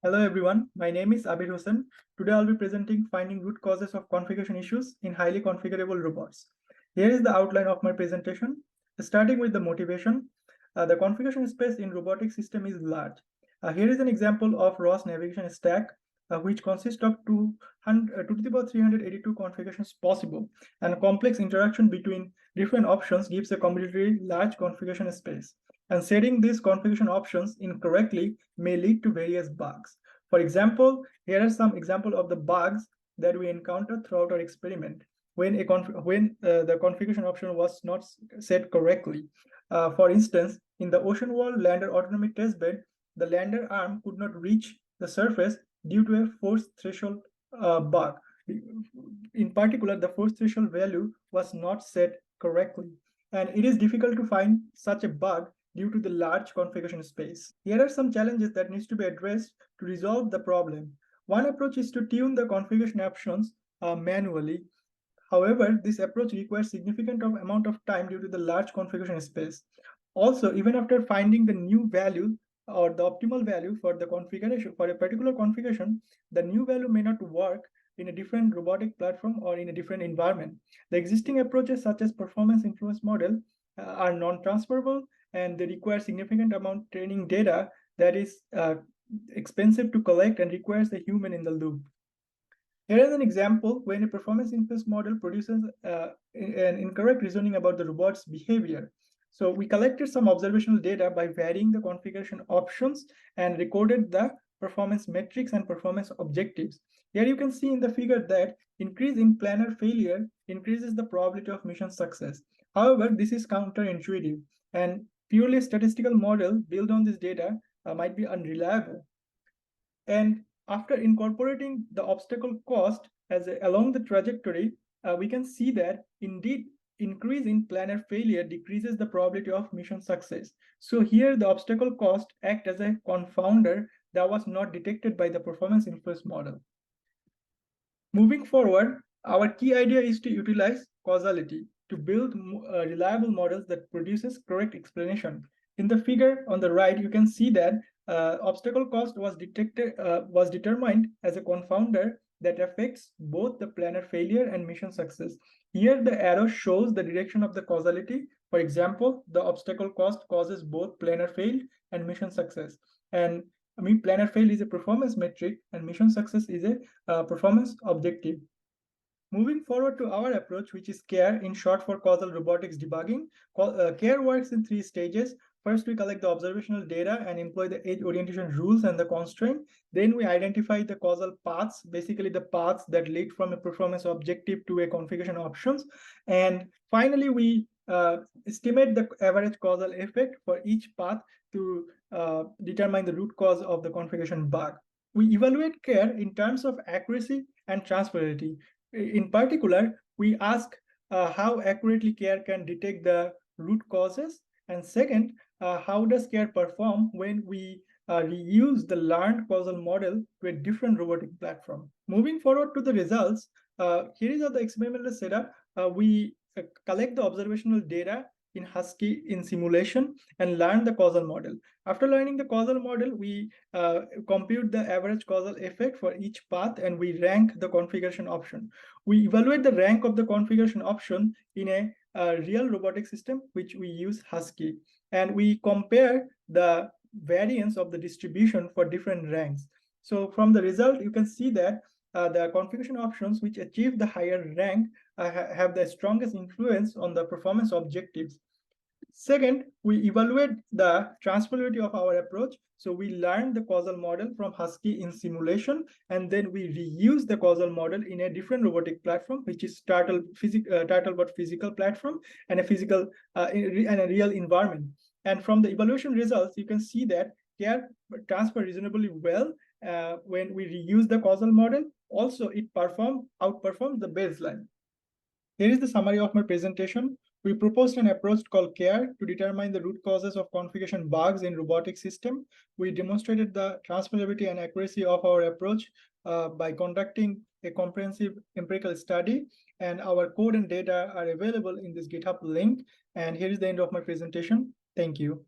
Hello everyone, my name is Abir Hossain. Today I'll be presenting finding root causes of configuration issues in highly configurable robots. Here is the outline of my presentation. Starting with the motivation, the configuration space in robotic system is large. Here is an example of ROS navigation stack, which consists of 2 to the power 382 configurations possible, and a complex interaction between different options gives a combinatorially large configuration space. And setting these configuration options incorrectly may lead to various bugs. For example, here are some examples of the bugs that we encountered throughout our experiment when the configuration option was not set correctly. For instance, in the Ocean World Lander Autonomy Testbed, the lander arm could not reach the surface due to a force threshold bug. In particular, the force threshold value was not set correctly, and it is difficult to find such a bug due to the large configuration space. Here are some challenges that needs to be addressed to resolve the problem. One approach is to tune the configuration options manually. However, this approach requires significant amount of time due to the large configuration space. Also, even after finding the new value or the optimal value for the configuration for a particular configuration, the new value may not work in a different robotic platform or in a different environment. The existing approaches such as performance influence model are non-transferable, and they require significant amount training data that is expensive to collect and requires a human in the loop. Here is an example when a performance influence model produces an incorrect reasoning about the robot's behavior. So we collected some observational data by varying the configuration options and recorded the performance metrics and performance objectives. Here you can see in the figure that increase in planar failure increases the probability of mission success. However, this is counterintuitive, and purely statistical model built on this data might be unreliable. And after incorporating the obstacle cost along the trajectory, we can see that indeed increase in planar failure decreases the probability of mission success. So here the obstacle cost act as a confounder that was not detected by the performance influence model. Moving forward, our key idea is to utilize causality to build reliable models that produces correct explanation. In the figure on the right, you can see that obstacle cost was determined as a confounder that affects both the planar failure and mission success. Here, the arrow shows the direction of the causality. For example, the obstacle cost causes both planar fail and mission success. And planar fail is a performance metric, and mission success is a performance objective. Moving forward to our approach, which is CaRE, in short for causal robotics debugging. CaRE works in 3 stages. First, we collect the observational data and employ the edge orientation rules and the constraint. Then we identify the causal paths, basically the paths that lead from a performance objective to a configuration options. And finally, we estimate the average causal effect for each path to determine the root cause of the configuration bug. We evaluate CaRE in terms of accuracy and transferability. In particular, we ask how accurately CaRE can detect the root causes, and second, how does CaRE perform when we reuse the learned causal model to a different robotic platform. Moving forward to the results, here is how the experimental setup. We collect the observational data in Husky in simulation and learn the causal model. After learning the causal model, we compute the average causal effect for each path, and we rank the configuration option. We evaluate the rank of the configuration option in a real robotic system, which we use Husky, and we compare the variance of the distribution for different ranks. So from the result, you can see that the configuration options which achieve the higher rank have the strongest influence on the performance objectives. Second, we evaluate the transferability of our approach. So we learn the causal model from Husky in simulation, and then we reuse the causal model in a different robotic platform, which is Turtlebot physical platform and and a real environment. And from the evaluation results, you can see that CaRE transfer reasonably well when we reuse the causal model. Also, it outperforms the baseline. Here is the summary of my presentation. We proposed an approach called CaRE to determine the root causes of configuration bugs in robotic system. We demonstrated the transferability and accuracy of our approach by conducting a comprehensive empirical study, and our code and data are available in this GitHub link. And here is the end of my presentation. Thank you.